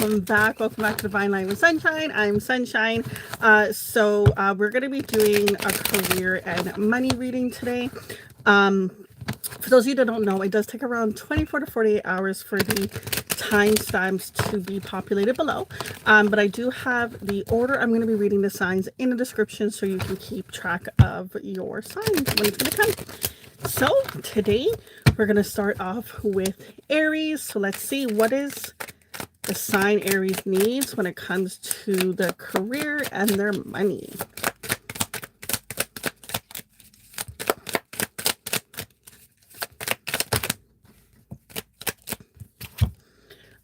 welcome back. Welcome back to Divine Light with Sunshine. I'm Sunshine. We're going to be doing a career and money reading today. For those of you that don't know, it does take around 24 to 48 hours for the timestamps to be populated below. But I do have the order I'm going to be reading the signs in the description so you can keep track of your signs when it's going to come. So today we're going to start off with Aries. So let's see, what is the sign Aries needs when it comes to their career and their money.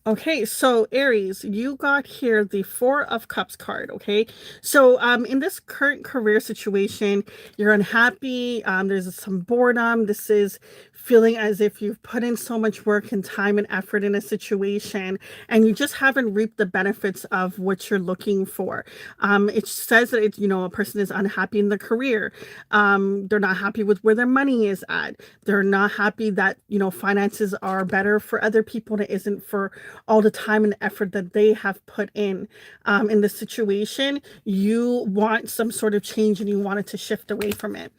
Okay, so Aries, you got here the Four of Cups card, okay? So in this current career situation, you're unhappy, there's some boredom. This is feeling as if you've put in so much work and time and effort in a situation and you just haven't reaped the benefits of what you're looking for. It says that a person is unhappy in their career. They're not happy with where their money is at. They're not happy that, finances are better for other people and it isn't for all the time and effort that they have put in the situation. You want some sort of change and you want it to shift away from it.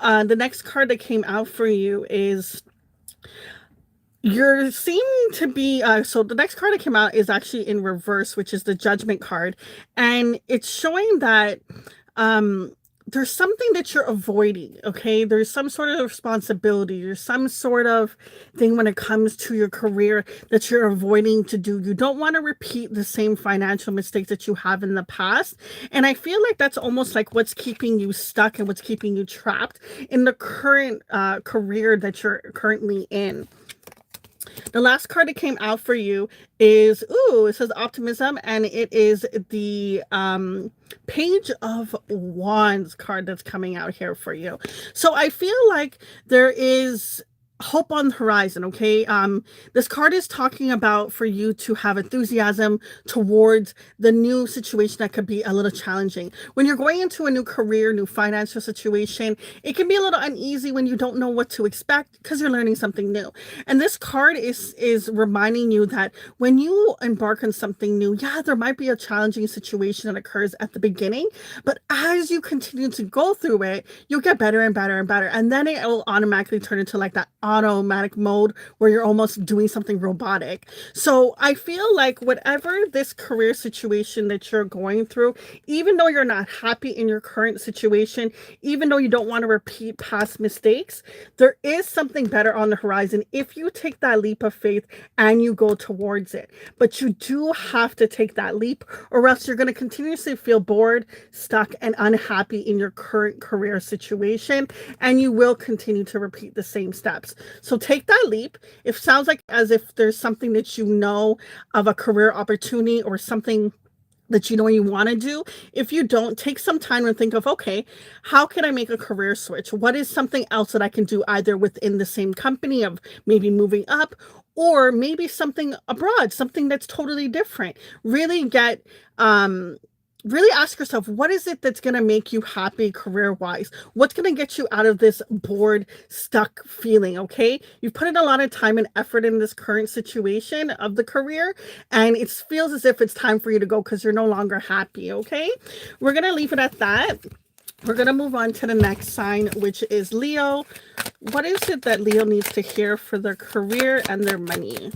The next card that came out for you is you're seeming to be so the next card that came out is actually in reverse, which is the Judgment card, and it's showing that there's something that you're avoiding. Okay, there's some sort of responsibility, there's some sort of thing when it comes to your career that you're avoiding to do. You don't want to repeat the same financial mistakes that you have in the past, and I feel like that's almost like what's keeping you stuck and what's keeping you trapped in the current career that you're currently in. The last card that came out for you is, it says optimism, and it is the Page of Wands card that's coming out here for you. So I feel like there is hope on the horizon. Okay, this card is talking about for you to have enthusiasm towards the new situation that could be a little challenging when you're going into a new career, new financial situation. It can be a little uneasy when you don't know what to expect because you're learning something new, and this card is reminding you that when you embark on something new, there might be a challenging situation that occurs at the beginning, but as you continue to go through it, you'll get better and better and better, and then it will automatically turn into like that automatic mode where you're almost doing something robotic. So I feel like whatever this career situation that you're going through, even though you're not happy in your current situation, even though you don't want to repeat past mistakes, there is something better on the horizon if you take that leap of faith and you go towards it. But you do have to take that leap, or else you're going to continuously feel bored, stuck, and unhappy in your current career situation, and you will continue to repeat the same steps. So take that leap. It sounds like as if there's something that you know of a career opportunity or something that you want to do. If you don't, take some time and think of, okay, how can I make a career switch? What is something else that I can do either within the same company of maybe moving up, or maybe something abroad, something that's totally different. Really ask yourself, what is it that's going to make you happy career-wise? What's going to get you out of this bored, stuck feeling, okay? You've put in a lot of time and effort in this current situation of the career, and it feels as if it's time for you to go because you're no longer happy, okay? We're going to leave it at that. We're going to move on to the next sign, which is Leo. What is it that Leo needs to hear for their career and their money?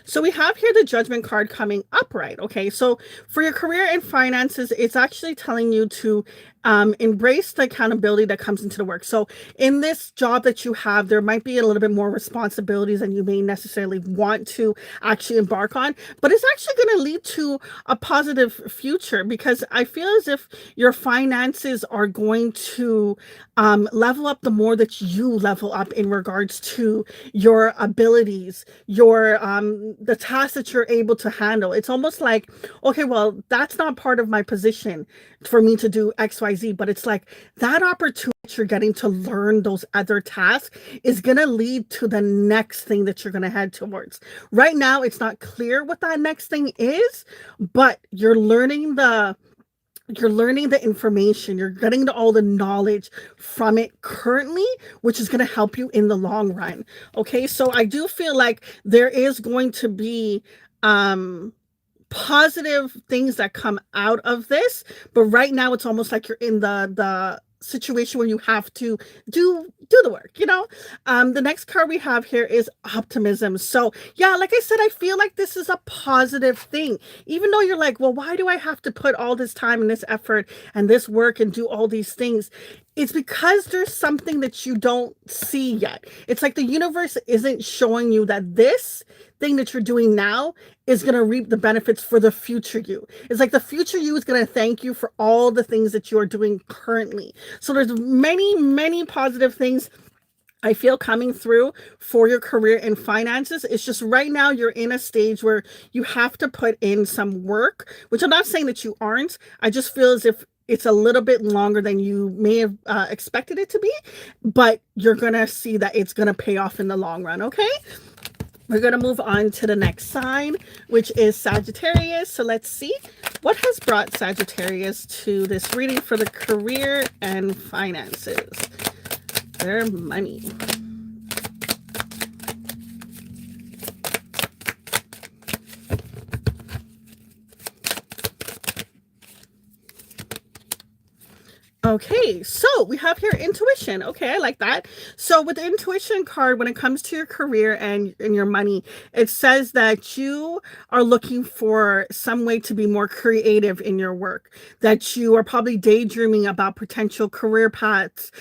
So we have here the Judgment card coming upright. Okay, so for your career and finances, it's actually telling you to embrace the accountability that comes into the work. So in this job that you have, there might be a little bit more responsibilities than you may necessarily want to actually embark on, but it's actually going to lead to a positive future, because I feel as if your finances are going to level up the more that you level up in regards to your abilities, your the tasks that you're able to handle. It's almost like, okay, well, that's not part of my position for me to do XYZ, but it's like that opportunity you're getting to learn those other tasks is going to lead to the next thing that you're going to head towards. Right now, it's not clear what that next thing is, but you're learning the you're learning the information, you're getting all the knowledge from it currently, which is going to help you in the long run. Okay, so I do feel like there is going to be um positive things that come out of this, but right now it's almost like you're in the situation where you have to do the work, you know. The next card we have here is optimism. So yeah, like I said, I feel like this is a positive thing, even though you're like, well, why do I have to put all this time and this effort and this work and do all these things? It's because there's something that you don't see yet. It's like the universe isn't showing you that this thing that you're doing now is going to reap the benefits for the future you. It's like the future you is going to thank you for all the things that you are doing currently. So there's many positive things I feel coming through for your career and finances. It's just right now you're in a stage where you have to put in some work, which I'm not saying that you aren't. I just feel as if it's a little bit longer than you may have expected it to be, but you're going to see that it's going to pay off in the long run, okay? We're going to move on to the next sign, which is Sagittarius. So let's see what has brought Sagittarius to this reading for the career and finances. Their money. Okay, so we have here intuition. Okay, I like that. So with the intuition card, when it comes to your career and your money, it says that you are looking for some way to be more creative in your work, that you are probably daydreaming about potential career paths,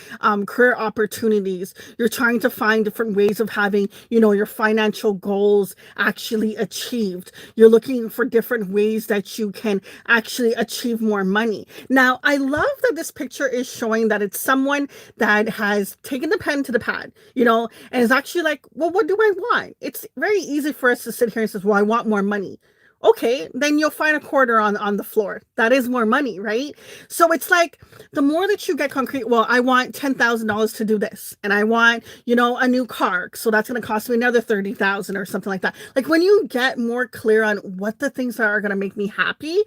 career opportunities. You're trying to find different ways of having, you know, your financial goals actually achieved. You're looking for different ways that you can actually achieve more money. Now, I love that this picture is showing that it's someone that has taken the pen to the pad, you know, and is actually like, well, what do I want? It's very easy for us to sit here and say, well, I want more money. Okay, then you'll find a quarter on the floor. That is more money, right? So it's like the more that you get concrete, well, I want $10,000 to do this, and I want, you know, a new car, so that's going to cost me another 30,000 or something like that. Like when you get more clear on what the things are going to make me happy,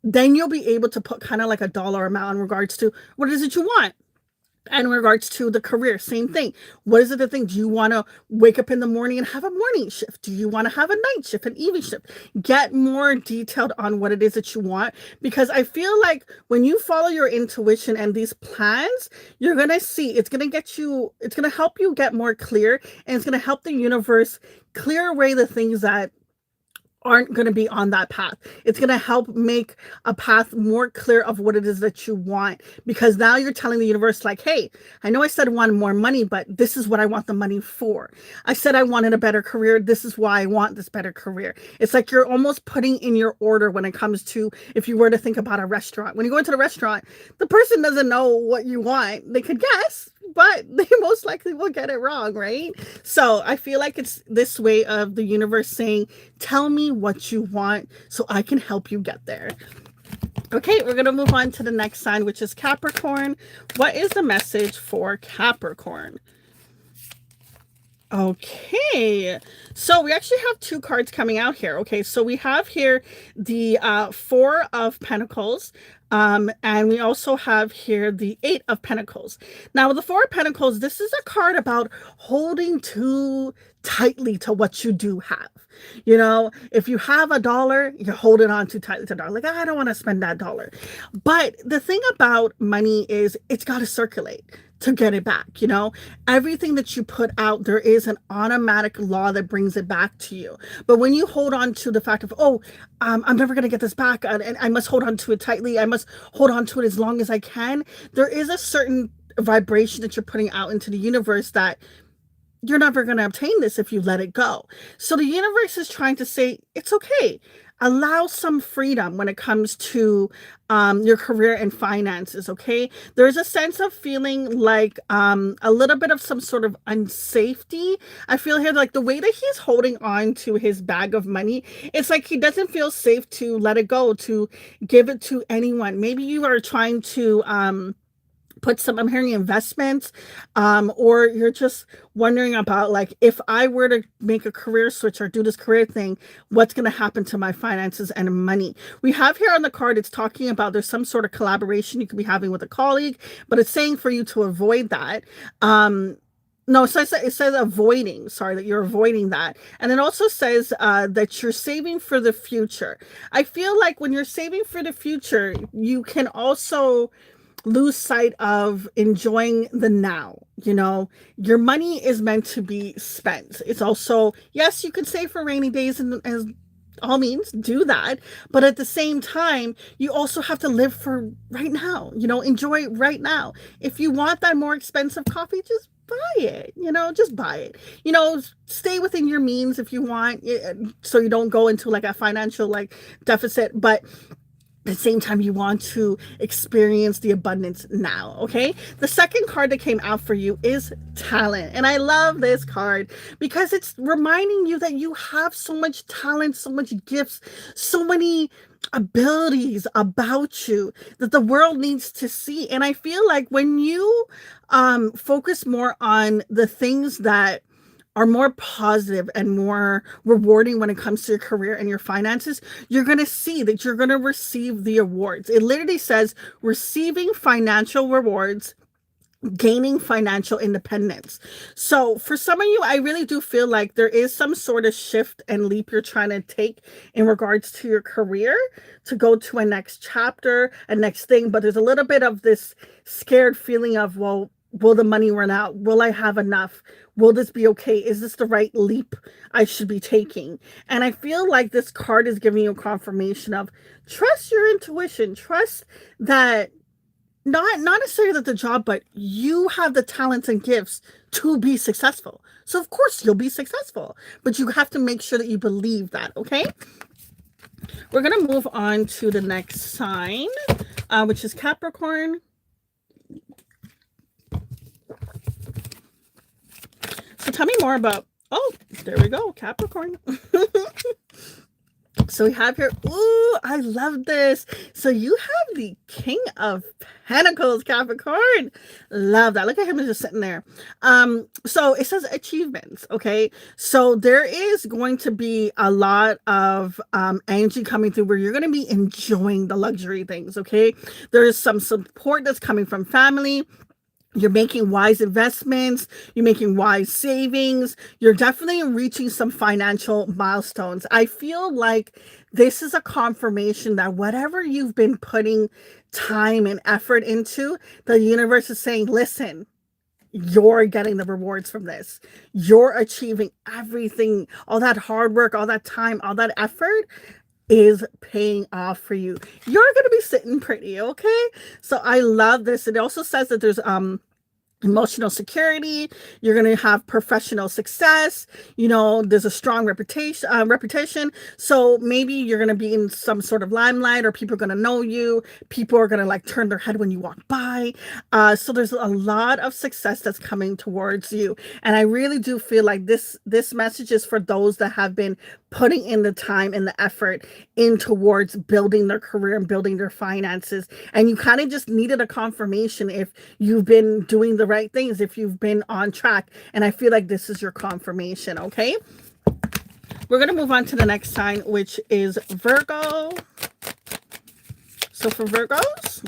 then you'll be able to put kind of like a dollar amount in regards to what is it you want. And in regards to the career, same thing. What is it the thing? Do you want to wake up in the morning and have a morning shift? Do you want to have a night shift, an evening shift? Get more detailed on what it is that you want, because I feel like when you follow your intuition and these plans, you're going to see it's going to get you, it's going to help you get more clear, and it's going to help the universe clear away the things that aren't going to be on that path. It's going to help make a path more clear of what it is that you want, because now you're telling the universe like, hey, I know I said I wanted more money, but this is what I want the money for. I said I wanted a better career. This is why I want this better career. It's like you're almost putting in your order when it comes to, if you were to think about a restaurant. When you go into the restaurant, the person doesn't know what you want. They could guess, but they most likely will get it wrong, right? So I feel like it's this way of the universe saying, tell me what you want so I can help you get there. Okay, we're going to move on to the next sign, which is Capricorn. What is the message for Capricorn? Okay, so we actually have two cards coming out here. Okay, so we have here the Four of Pentacles, and we also have here the Eight of Pentacles. Now, with the Four of Pentacles, this is a card about holding too tightly to what you do have. You know, if you have $1, you're holding on too tightly to $1. Like, I don't want to spend that dollar. But the thing about money is it's got to circulate to get it back. You know, everything that you put out, there is an automatic law that brings it back to you. But when you hold on to the fact of, oh, I'm never going to get this back, and I must hold on to it tightly, I must hold on to it as long as I can, there is a certain vibration that you're putting out into the universe that you're never going to obtain this if you let it go. So the universe is trying to say, it's okay. Allow some freedom when it comes to your career and finances, okay? There's a sense of feeling like a little bit of some sort of unsafety. I feel here like the way that he's holding on to his bag of money, it's like he doesn't feel safe to let it go, to give it to anyone. Maybe you are trying to put some, I'm hearing investments, or you're just wondering about, like, if I were to make a career switch or do this career thing, what's going to happen to my finances and money. We have here on the card, it's talking about there's some sort of collaboration you could be having with a colleague, but it's saying for you to avoid that. No, it says avoiding, sorry, that you're avoiding that. And it also says that you're saving for the future. I feel like when you're saving for the future, you can also lose sight of enjoying the now. Your money is meant to be spent. It's also, yes, you can save for rainy days, and as all means do that, but at the same time you also have to live for right now. Enjoy right now. If you want that more expensive coffee, just buy it. Just buy it. Stay within your means if you want, so you don't go into like a financial like deficit, but at the same time, you want to experience the abundance now, okay? The second card that came out for you is talent. And I love this card because it's reminding you that you have so much talent, so much gifts, so many abilities about you that the world needs to see. And I feel like when you focus more on the things that are more positive and more rewarding when it comes to your career and your finances, you're going to see that you're going to receive the awards. It literally says receiving financial rewards, gaining financial independence. So for some of you, I really do feel like there is some sort of shift and leap you're trying to take in regards to your career to go to a next chapter, a next thing. But there's a little bit of this scared feeling of, well, will the money run out? Will I have enough? Will this be okay? Is this the right leap I should be taking? And I feel like this card is giving you a confirmation of trust your intuition, trust that not necessarily that the job, but you have the talents and gifts to be successful. So of course you'll be successful, but you have to make sure that you believe that, okay? We're going to move on to the next sign, which is Capricorn. So tell me more about, oh, there we go, Capricorn. So we have here, ooh, I love this. So you have the King of Pentacles, Capricorn. Love that. Look at him just sitting there. So it says achievements, okay? So there is going to be a lot of energy coming through where you're going to be enjoying the luxury things, okay? There is some support that's coming from family. You're making wise investments. You're making wise savings. You're definitely reaching some financial milestones. I feel like this is a confirmation that whatever you've been putting time and effort into, the universe is saying, listen, you're getting the rewards from this. You're achieving everything, all that hard work, all that time, all that effort is paying off for you. You're going to be sitting pretty, okay? So I love this. It also says that there's emotional security. You're going to have professional success. There's a strong reputation. So maybe you're going to be in some sort of limelight, or people are going to know you. People are going to like turn their head when you walk by. So there's a lot of success that's coming towards you. And I really do feel like this message is for those that have been putting in the time and the effort in towards building their career and building their finances. And you kind of just needed a confirmation if you've been doing the right things, if you've been on track. And I feel like this is your confirmation, okay? We're going to move on to the next sign, which is Virgo. So for Virgos,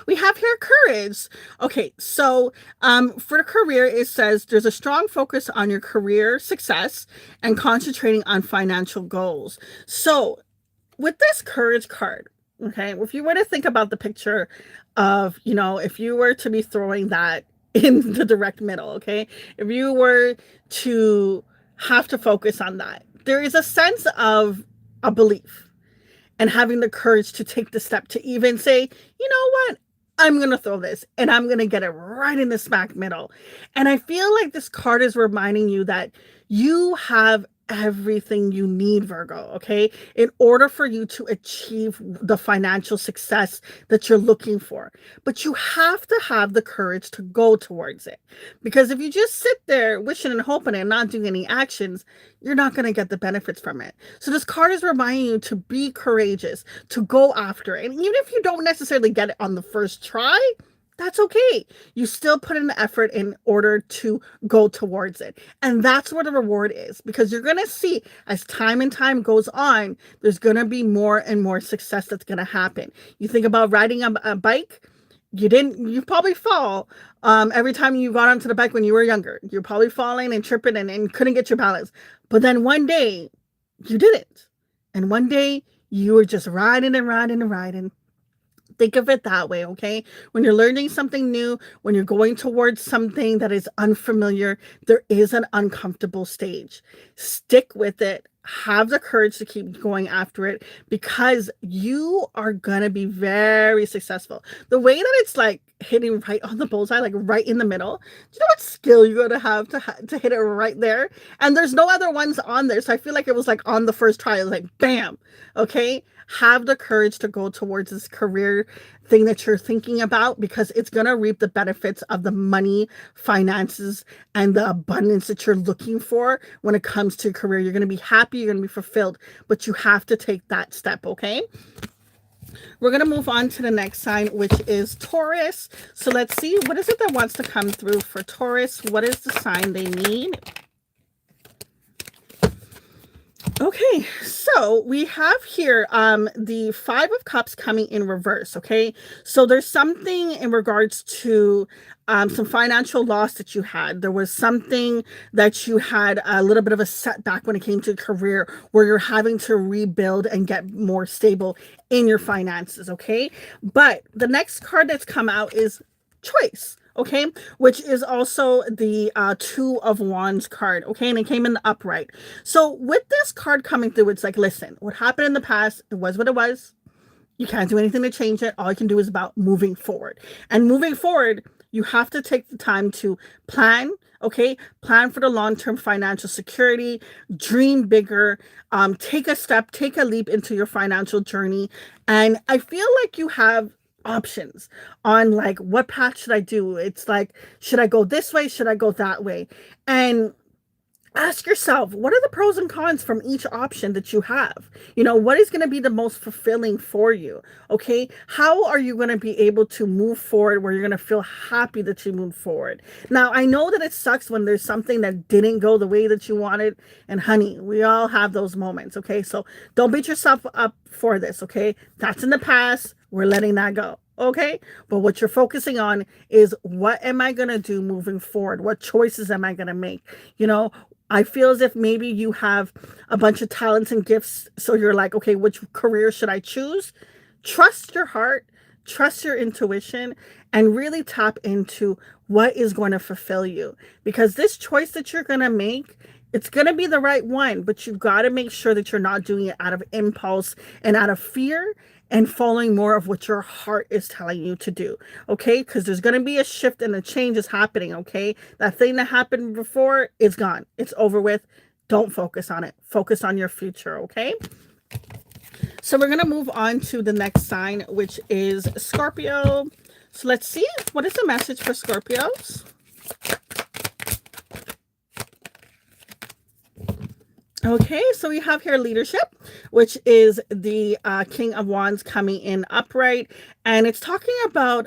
we have here courage. Okay, so for the career, it says there's a strong focus on your career success and concentrating on financial goals. So with this courage card, okay, if you were to think about the picture of, if you were to be throwing that in the direct middle, okay, if you were to have to focus on that, there is a sense of a belief and having the courage to take the step to even say, you know what? I'm going to throw this and I'm going to get it right in the smack middle. And I feel like this card is reminding you that you have everything you need, Virgo, okay? In order for you to achieve the financial success that you're looking for. But you have to have the courage to go towards it. Because if you just sit there wishing and hoping and not doing any actions, you're not going to get the benefits from it. So this card is reminding you to be courageous, to go after it. And even if you don't necessarily get it on the first try, that's okay. You still put in the effort in order to go towards it. And that's where the reward is, because you're going to see as time and time goes on, there's going to be more and more success that's going to happen. You think about riding a bike, you probably fall every time you got onto the bike when you were younger. You're probably falling and tripping and couldn't get your balance. But then one day you didn't. And one day you were just riding and riding and riding. Think of it that way, okay? When you're learning something new, when you're going towards something that is unfamiliar, there is an uncomfortable stage. Stick with it. Have the courage to keep going after it, because you are going to be very successful. The way that it's like hitting right on the bullseye, like right in the middle, do you know what skill you're going to have to hit it right there? And there's no other ones on there. So I feel like it was like on the first try, it was like, bam, okay? Have the courage to go towards this career thing that you're thinking about, because it's going to reap the benefits of the money, finances, and the abundance that you're looking for when it comes to your career. You're going to be happy, you're going to be fulfilled, but you have to take that step, okay? We're going to move on to the next sign, which is Taurus. So let's see, what is it that wants to come through for Taurus? What is the sign they need? Okay, so we have here the Five of Cups coming in reverse, okay? So there's something in regards to some financial loss that you had. There was something that you had a little bit of a setback when it came to career, where you're having to rebuild and get more stable in your finances, okay? But the next card that's come out is Choice, okay, which is also the Two of Wands card, okay, and it came in the upright. So with this card coming through, it's like, listen, what happened in the past, it was what it was. You can't do anything to change it. All you can do is about moving forward. And moving forward, you have to take the time to plan, okay? Plan for the long-term financial security, dream bigger, take a step, take a leap into your financial journey. And I feel like you have options on like, what path should I do? It's like, should I go this way? Should I go that way? And ask yourself, what are the pros and cons from each option that you have? You know, what is going to be the most fulfilling for you? Okay. How are you going to be able to move forward where you're going to feel happy that you moved forward? Now, I know that it sucks when there's something that didn't go the way that you wanted. And honey, we all have those moments. Okay. So don't beat yourself up for this. Okay. That's in the past. We're letting that go. Okay. But what you're focusing on is, what am I going to do moving forward? What choices am I going to make? You know, I feel as if maybe you have a bunch of talents and gifts. So you're like, okay, which career should I choose? Trust your heart, trust your intuition, and really tap into what is going to fulfill you. Because this choice that you're going to make, it's going to be the right one, but you've got to make sure that you're not doing it out of impulse and out of fear, and following more of what your heart is telling you to do, okay? Because there's going to be a shift and a change is happening, okay? That thing that happened before is gone. It's over with. Don't focus on it. Focus on your future, okay? So we're going to move on to the next sign, which is Scorpio. So let's see, what is the message for Scorpios? Okay, so we have here leadership, which is the King of Wands coming in upright. And it's talking about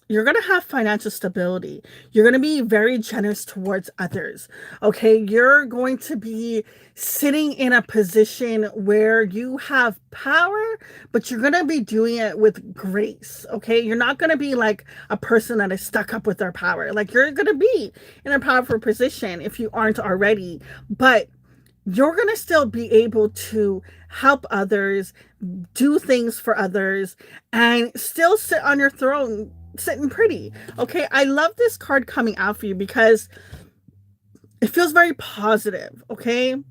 you're going to have financial stability. You're going to be very generous towards others. Okay, you're going to be sitting in a position where you have power, but you're going to be doing it with grace. Okay, you're not going to be like a person that is stuck up with their power. Like, you're going to be in a powerful position if you aren't already, but you're going to still be able to help others, do things for others, and still sit on your throne, sitting pretty. Okay, I love this card coming out for you because it feels very positive, okay? It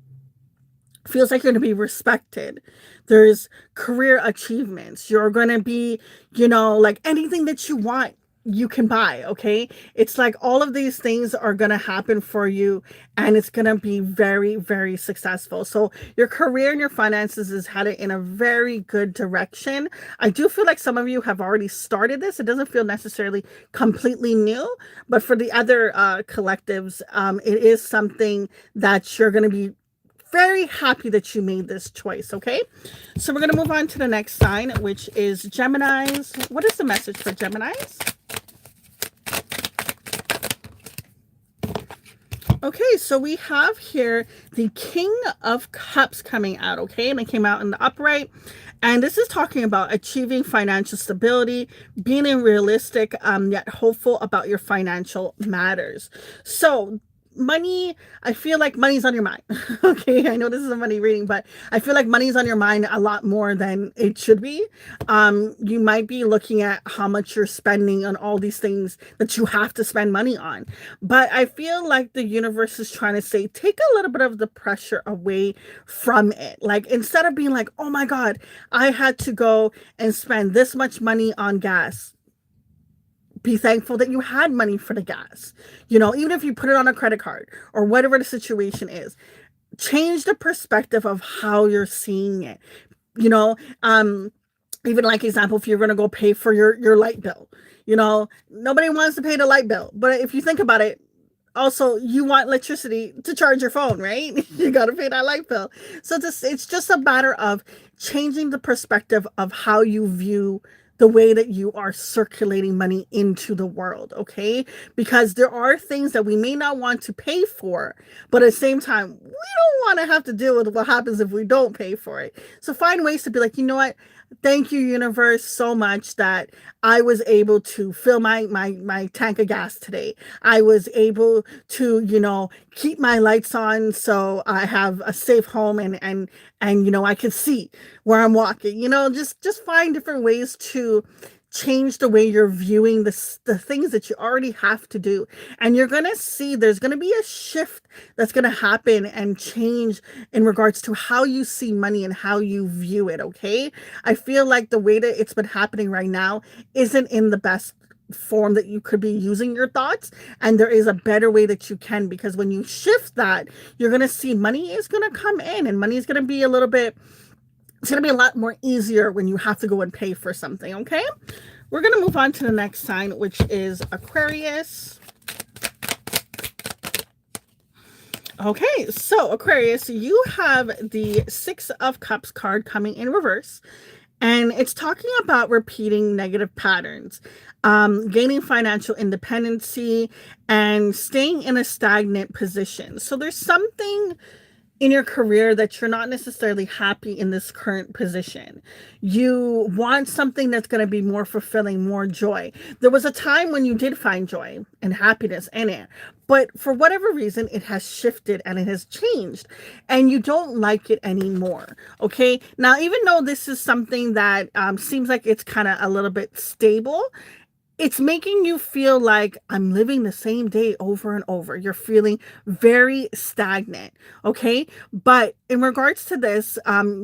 feels like you're going to be respected. There's career achievements. You're going to be, you know, like anything that you want, you can buy. Okay, it's like all of these things are going to happen for you, and it's going to be very, very successful. So your career and your finances is headed in a very good direction. I do feel like some of you have already started this. It doesn't feel necessarily completely new, but for the other collectives, it is something that you're going to be very happy that you made this choice. Okay, so we're going to move on to the next sign, which is Geminis. What is the message for Geminis? Okay, so we have here the King of Cups coming out, okay? And it came out in the upright. And this is talking about achieving financial stability, being realistic, yet hopeful about your financial matters. So money, I feel like money's on your mind. Okay, I know this is a money reading, but I feel like money's on your mind a lot more than it should be. You might be looking at how much you're spending on all these things that you have to spend money on. But I feel like the universe is trying to say, take a little bit of the pressure away from it. Like, instead of being like, oh my God, I had to go and spend this much money on gas, be thankful that you had money for the gas. You know, even if you put it on a credit card or whatever the situation is, change the perspective of how you're seeing it. You know, even like example, if you're going to go pay for your light bill, you know, nobody wants to pay the light bill. But if you think about it, also you want electricity to charge your phone, right? You got to pay that light bill. So it's just a matter of changing the perspective of how you view the way that you are circulating money into the world, okay? Because there are things that we may not want to pay for, but at the same time, we don't want to have to deal with what happens if we don't pay for it. So find ways to be like, you know what? Thank you, universe, so much that I was able to fill my tank of gas today. I was able to, you know, keep my lights on so I have a safe home, and you know, I can see where I'm walking. You know, just find different ways to change the way you're viewing the things that you already have to do, and you're going to see there's going to be a shift that's going to happen and change in regards to how you see money and how you view it. Okay, I feel like the way that it's been happening right now isn't in the best form that you could be using your thoughts, and there is a better way that you can, because when you shift that, you're going to see money is going to come in, and money is going to be a little bit, it's going to be a lot more easier when you have to go and pay for something. Okay, we're going to move on to the next sign, which is Aquarius. Okay, so Aquarius, you have the Six of Cups card coming in reverse, and it's talking about repeating negative patterns, gaining financial independency, and staying in a stagnant position. So there's something in your career that you're not necessarily happy in this current position. You want something that's going to be more fulfilling, more joy. There was a time when you did find joy and happiness in it, but for whatever reason, it has shifted and it has changed, and you don't like it anymore. Okay. Now, even though this is something that seems like it's kind of a little bit stable, it's making you feel like I'm living the same day over and over. You're feeling very stagnant, okay? But in regards to this,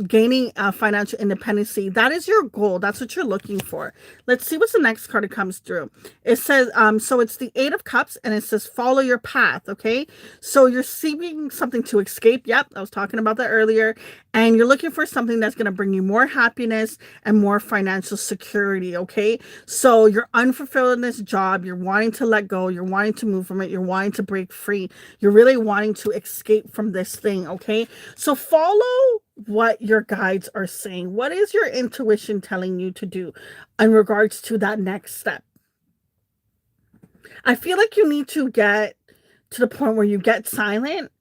gaining financial independency, that is your goal. That's what you're looking for. Let's see what's the next card that comes through. It says, so it's the Eight of Cups, and it says, follow your path, okay? So you're seeking something to escape. Yep, I was talking about that earlier. And you're looking for something that's going to bring you more happiness and more financial security, okay? So you're unfulfilled in this job. You're wanting to let go. You're wanting to move from it. You're wanting to break free. You're really wanting to escape from this thing, okay? So follow what your guides are saying. What is your intuition telling you to do in regards to that next step? I feel like you need to get to the point where you get silent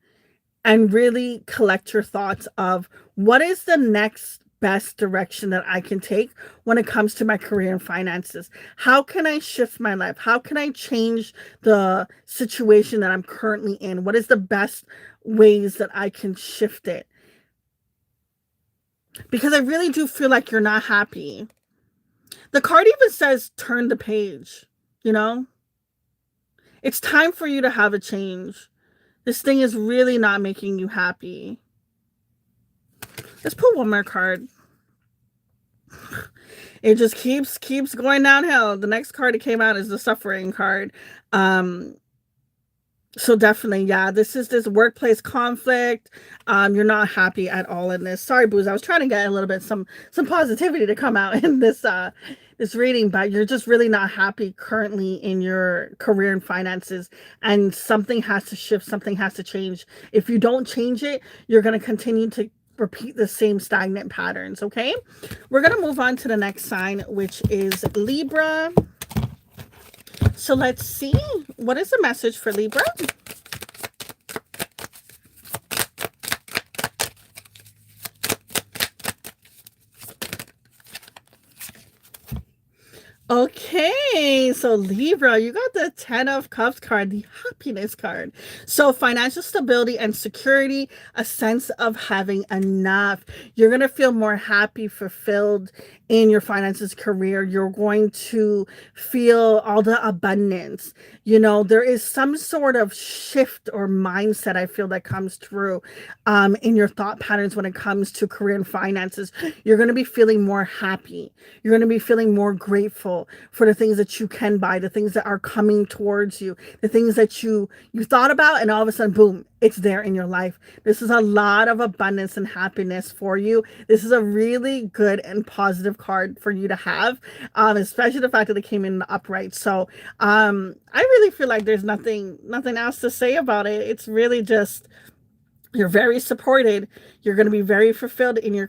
and really collect your thoughts of what is the next best direction that I can take when it comes to my career and finances. How can I shift my life? How can I change the situation that I'm currently in? What is the best ways that I can shift it? Because I really do feel like you're not happy. The card even says turn the page, you know? It's time for you to have a change. This thing is really not making you happy. Let's pull one more card. It just keeps going downhill. The next card that came out is the suffering card. Um, so definitely, yeah, this is this workplace conflict. You're not happy at all in this. Sorry, Booze. I was trying to get a little bit some positivity to come out in this reading, but you're just really not happy currently in your career and finances, and something has to shift, something has to change. If you don't change it, you're gonna continue to repeat the same stagnant patterns. Okay, we're gonna move on to the next sign, which is Libra. So let's see, what is the message for Libra? Okay, so Libra, you got the 10 of Cups card, the happiness card. So financial stability and security, a sense of having enough. You're going to feel more happy, fulfilled in your finances, career. You're going to feel all the abundance. You know, there is some sort of shift or mindset, I feel, that comes through in your thought patterns when it comes to career and finances. You're going to be feeling more happy. You're going to be feeling more grateful for the things that you can buy, the things that are coming towards you, the things that you thought about, and all of a sudden, boom, it's there in your life. This is a lot of abundance and happiness for you. This is a really good and positive card for you to have, especially the fact that it came in the upright. So I really feel like there's nothing else to say about it. It's really just, you're very supported. You're going to be very fulfilled in your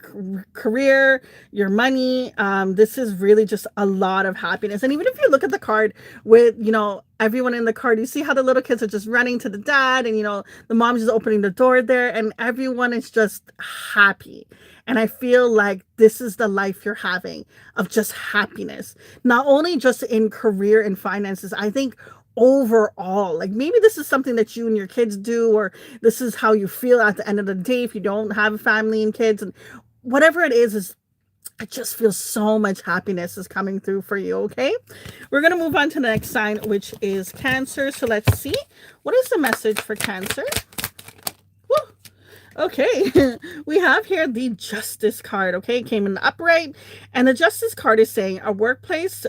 career, your money. This is really just a lot of happiness. And even if you look at the card with, you know, everyone in the card, you see how the little kids are just running to the dad, and, you know, the mom's just opening the door there, and everyone is just happy. And I feel like this is the life you're having, of just happiness, not only just in career and finances. I think overall, like, maybe this is something that you and your kids do, or this is how you feel at the end of the day if you don't have a family and kids, and whatever it is I just feel so much happiness is coming through for you. Okay, we're going to move on to the next sign, which is Cancer. So let's see, what is the message for Cancer? Okay, we have here the Justice card. Okay, it came in the upright, and the Justice card is saying a workplace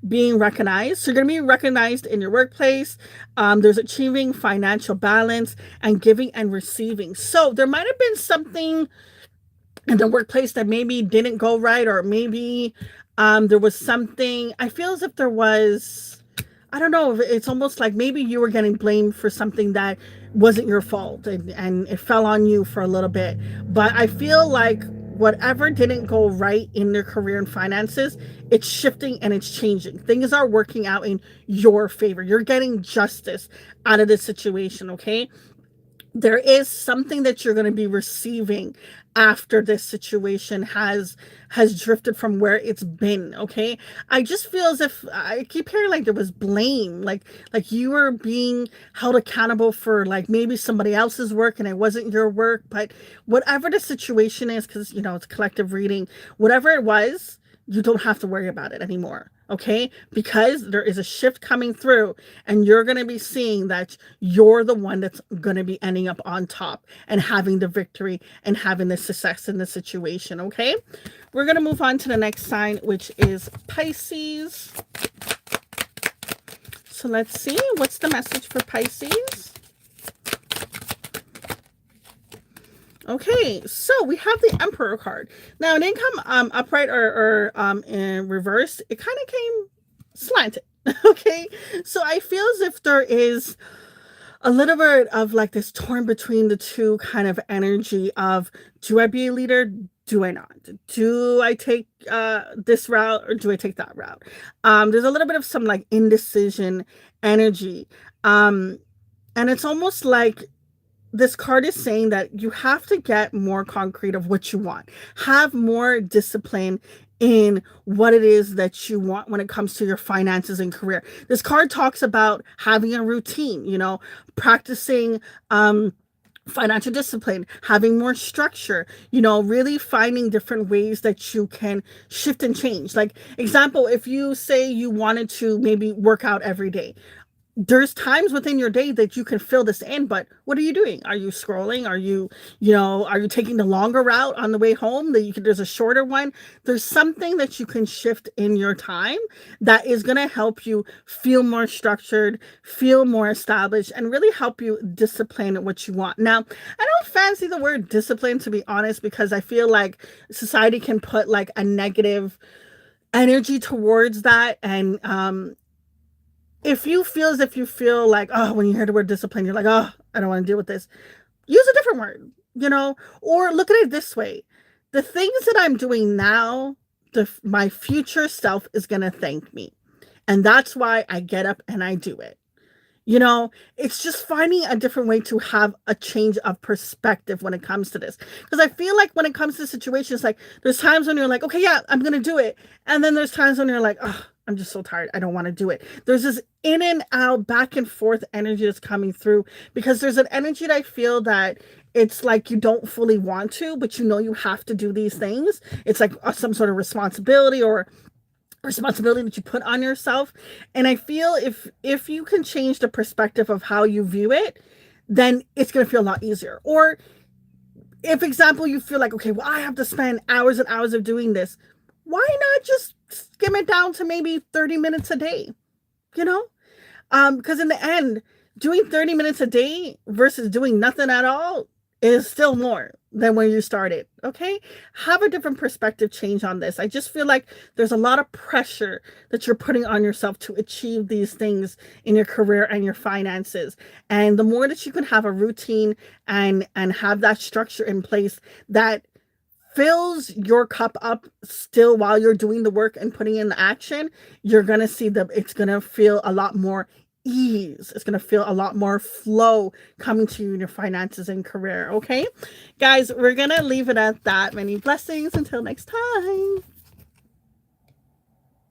being recognized. So you're going to be recognized in your workplace. There's achieving financial balance and giving and receiving. So there might have been something in the workplace that maybe didn't go right, or maybe there was something. I feel as if there was, I don't know, it's almost like maybe you were getting blamed for something that wasn't your fault, and it fell on you for a little bit. But I feel like whatever didn't go right in their career and finances, it's shifting and it's changing. Things are working out in your favor. You're getting justice out of this situation, okay? There is something that you're going to be receiving after this situation has drifted from where it's been. Okay, I just feel as if I keep hearing like there was blame, like you were being held accountable for like maybe somebody else's work and it wasn't your work. But whatever the situation is, because, you know, it's collective reading, whatever it was, you don't have to worry about it anymore. Okay, because there is a shift coming through, and you're going to be seeing that you're the one that's going to be ending up on top and having the victory and having the success in the situation. Okay, we're going to move on to the next sign, which is Pisces. So let's see, what's the message for Pisces? Okay, so we have the Emperor card. Now, it didn't come upright or in reverse. It kind of came slanted. Okay, so I feel as if there is a little bit of like this torn between the two kind of energy of, do I be a leader? Do I not? Do I take this route, or do I take that route? There's a little bit of some like indecision energy. And it's almost like this card is saying that you have to get more concrete of what you want. Have more discipline in what it is that you want when it comes to your finances and career. This card talks about having a routine, you know, practicing financial discipline, having more structure, you know, really finding different ways that you can shift and change. Like, example, if you say you wanted to maybe work out every day, there's times within your day that you can fill this in, but what are you doing? Are you scrolling? Are you taking the longer route on the way home? There's a shorter one. There's something that you can shift in your time that is going to help you feel more structured, feel more established, and really help you discipline what you want. Now, I don't fancy the word discipline, to be honest, because I feel like society can put like a negative energy towards that. And if you feel as if you feel like, oh, when you hear the word discipline, you're like, oh, I don't want to deal with this, use a different word, or look at it this way. The things that I'm doing now, my future self is going to thank me. And that's why I get up and I do it. It's just finding a different way to have a change of perspective when it comes to this. Because I feel like when it comes to situations, like there's times when you're like, okay, yeah, I'm going to do it. And then there's times when you're like, oh, I'm just so tired. I don't want to do it. There's this in and out, back and forth energy that's coming through, because there's an energy that I feel that it's like you don't fully want to, but you have to do these things. It's like some sort of responsibility or responsibility that you put on yourself. And I feel if you can change the perspective of how you view it, then it's going to feel a lot easier. Or if, example, you feel like, okay, well, I have to spend hours and hours of doing this, why not just skim it down to maybe 30 minutes a day? Because in the end, doing 30 minutes a day versus doing nothing at all is still more than when you started. Okay, have a different perspective change on this. I just feel like there's a lot of pressure that you're putting on yourself to achieve these things in your career and your finances. And the more that you can have a routine and have that structure in place that fills your cup up still while you're doing the work and putting in the action, you're going to see that it's going to feel a lot more ease. It's going to feel a lot more flow coming to you in your finances and career. Okay, guys, we're going to leave it at that. Many blessings until next time.